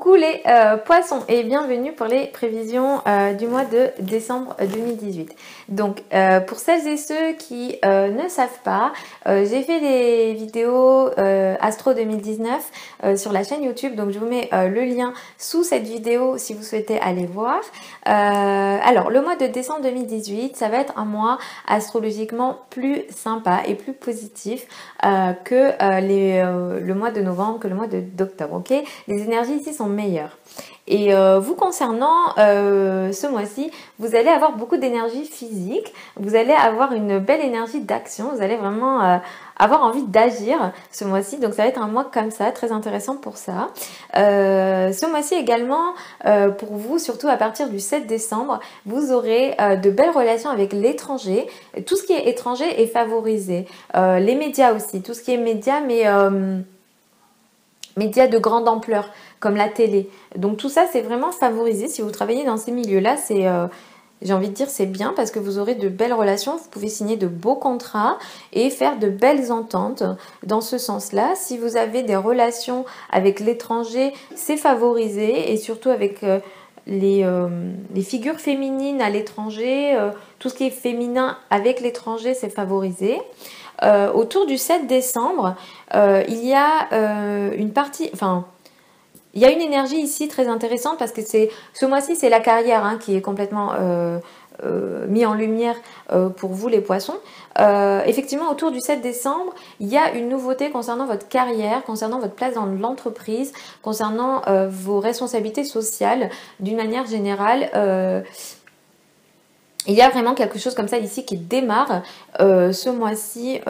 Coucou les poissons et bienvenue pour les prévisions du mois de décembre 2018. Donc pour celles et ceux qui ne savent pas, j'ai fait des vidéos Astro 2019 sur la chaîne YouTube, donc je vous mets le lien sous cette vidéo si vous souhaitez aller voir. Alors le mois de décembre 2018, ça va être un mois astrologiquement plus sympa et plus positif que le mois de novembre, que le mois d'octobre, ok? Les énergies ici sont meilleures. Et vous concernant ce mois-ci, vous allez avoir beaucoup d'énergie physique, vous allez avoir une belle énergie d'action, vous allez vraiment avoir envie d'agir ce mois-ci. Donc ça va être un mois comme ça, très intéressant pour ça. Ce mois-ci également, pour vous, surtout à partir du 7 décembre, vous aurez de belles relations avec l'étranger. Tout ce qui est étranger est favorisé. Les médias aussi, tout ce qui est médias, mais médias de grande ampleur, comme la télé. Donc tout ça, c'est vraiment favorisé. Si vous travaillez dans ces milieux-là, c'est... j'ai envie de dire c'est bien parce que vous aurez de belles relations, vous pouvez signer de beaux contrats et faire de belles ententes dans ce sens-là. Si vous avez des relations avec l'étranger, c'est favorisé et surtout avec les figures féminines à l'étranger, tout ce qui est féminin avec l'étranger, c'est favorisé. Autour du 7 décembre, il y a une partie... Enfin, il y a une énergie ici très intéressante parce que ce mois-ci, c'est la carrière qui est complètement mis en lumière pour vous les poissons. Effectivement, autour du 7 décembre, il y a une nouveauté concernant votre carrière, concernant votre place dans l'entreprise, concernant vos responsabilités sociales d'une manière générale. Il y a vraiment quelque chose comme ça ici qui démarre ce mois-ci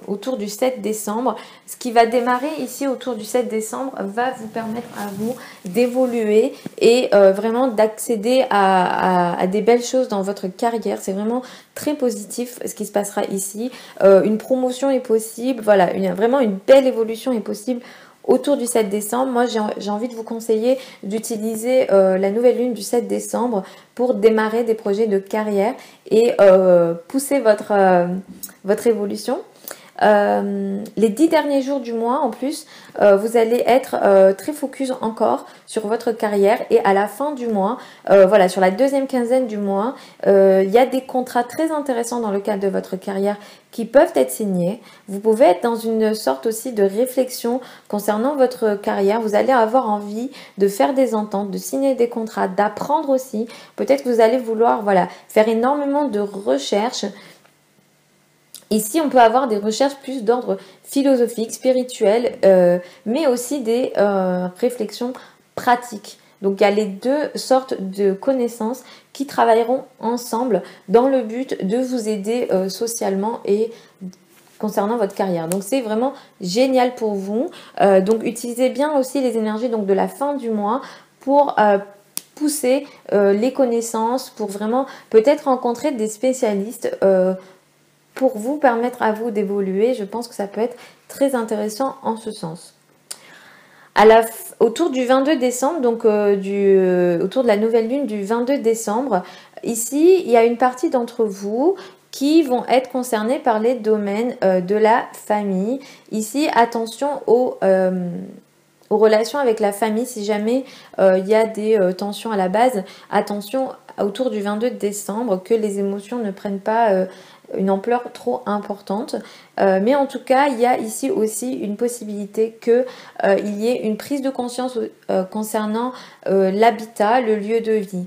autour du 7 décembre. Ce qui va démarrer ici autour du 7 décembre va vous permettre à vous d'évoluer et vraiment d'accéder à des belles choses dans votre carrière. C'est vraiment très positif ce qui se passera ici. Une promotion est possible. Voilà, vraiment une belle évolution est possible autour du 7 décembre. Moi, j'ai envie de vous conseiller d'utiliser la nouvelle lune du 7 décembre pour démarrer des projets de carrière et pousser votre évolution. Les 10 derniers jours du mois, en plus, vous allez être très focus encore sur votre carrière et à la fin du mois, voilà, sur la deuxième quinzaine du mois, il y a des contrats très intéressants dans le cadre de votre carrière qui peuvent être signés. Vous pouvez être dans une sorte aussi de réflexion concernant votre carrière. Vous allez avoir envie de faire des ententes, de signer des contrats, d'apprendre aussi. Peut-être que vous allez vouloir, voilà, faire énormément de recherches. Ici, on peut avoir des recherches plus d'ordre philosophique, spirituel, mais aussi des réflexions pratiques. Donc, il y a les deux sortes de connaissances qui travailleront ensemble dans le but de vous aider socialement et concernant votre carrière. Donc, c'est vraiment génial pour vous. Donc, utilisez bien aussi les énergies de la fin du mois pour pousser les connaissances, pour vraiment peut-être rencontrer des spécialistes pour vous permettre à vous d'évoluer. Je pense que ça peut être très intéressant en ce sens. Autour du 22 décembre, donc autour de la nouvelle lune du 22 décembre, ici, il y a une partie d'entre vous qui vont être concernés par les domaines de la famille. Ici, attention aux relations avec la famille. Si jamais il y a des tensions à la base, attention autour du 22 décembre que les émotions ne prennent pas une ampleur trop importante. Mais en tout cas, il y a ici aussi une possibilité qu'il y ait une prise de conscience concernant l'habitat, le lieu de vie.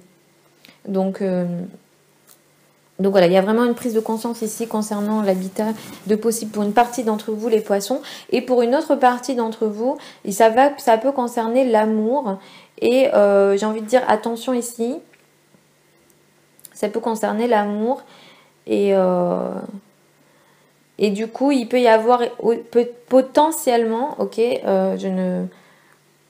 Donc voilà, il y a vraiment une prise de conscience ici concernant l'habitat de possible pour une partie d'entre vous, les poissons. Et pour une autre partie d'entre vous, ça peut concerner l'amour. Et j'ai envie de dire attention ici. Ça peut concerner l'amour. Et du coup, il peut y avoir potentiellement, ok, je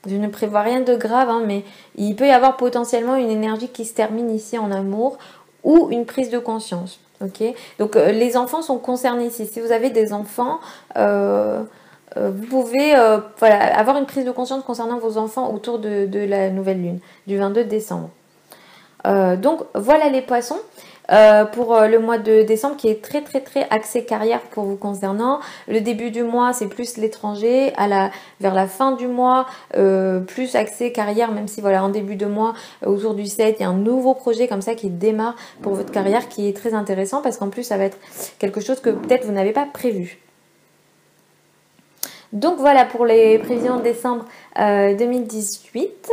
ne prévois rien de grave, mais il peut y avoir potentiellement une énergie qui se termine ici en amour ou une prise de conscience, ok. Donc, les enfants sont concernés ici. Si vous avez des enfants, vous pouvez voilà, avoir une prise de conscience concernant vos enfants autour de la nouvelle lune, du 22 décembre. Donc, voilà les poissons. pour le mois de décembre qui est très très très axé carrière pour vous concernant. Le début du mois, c'est plus l'étranger. Vers la fin du mois, plus axé carrière, même si voilà, en début de mois, autour du 7, il y a un nouveau projet comme ça qui démarre pour votre carrière qui est très intéressant parce qu'en plus, ça va être quelque chose que peut-être vous n'avez pas prévu. Donc voilà pour les prévisions de décembre 2018.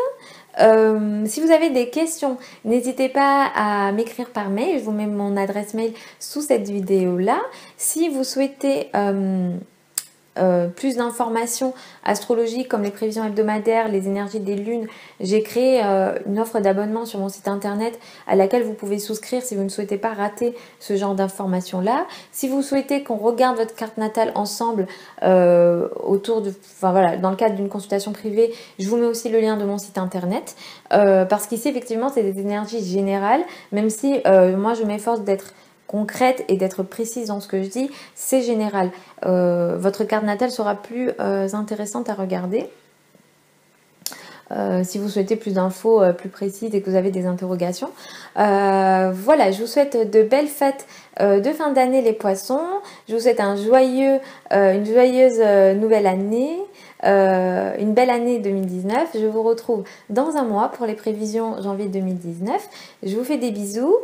Si vous avez des questions, n'hésitez pas à m'écrire par mail. Je vous mets mon adresse mail sous cette vidéo-là. Si vous souhaitez plus d'informations astrologiques comme les prévisions hebdomadaires, les énergies des lunes, j'ai créé une offre d'abonnement sur mon site internet à laquelle vous pouvez souscrire si vous ne souhaitez pas rater ce genre d'informations-là. Si vous souhaitez qu'on regarde votre carte natale ensemble dans le cadre d'une consultation privée, je vous mets aussi le lien de mon site internet parce qu'ici effectivement c'est des énergies générales, même si moi je m'efforce d'être concrète et d'être précise dans ce que je dis, c'est général. Votre carte natale sera plus intéressante à regarder. Si vous souhaitez plus d'infos plus précises et que vous avez des interrogations. Voilà, je vous souhaite de belles fêtes de fin d'année les poissons. Je vous souhaite une joyeuse nouvelle année. Une belle année 2019. Je vous retrouve dans un mois pour les prévisions janvier 2019. Je vous fais des bisous.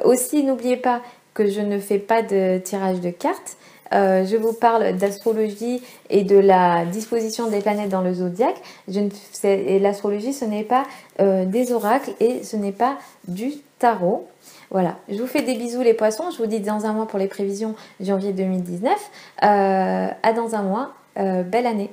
Aussi, n'oubliez pas que je ne fais pas de tirage de cartes. Je vous parle d'astrologie et de la disposition des planètes dans le zodiaque. L'astrologie, ce n'est pas des oracles et ce n'est pas du tarot. Voilà, je vous fais des bisous les poissons. Je vous dis dans un mois pour les prévisions janvier 2019. À dans un mois. Belle année.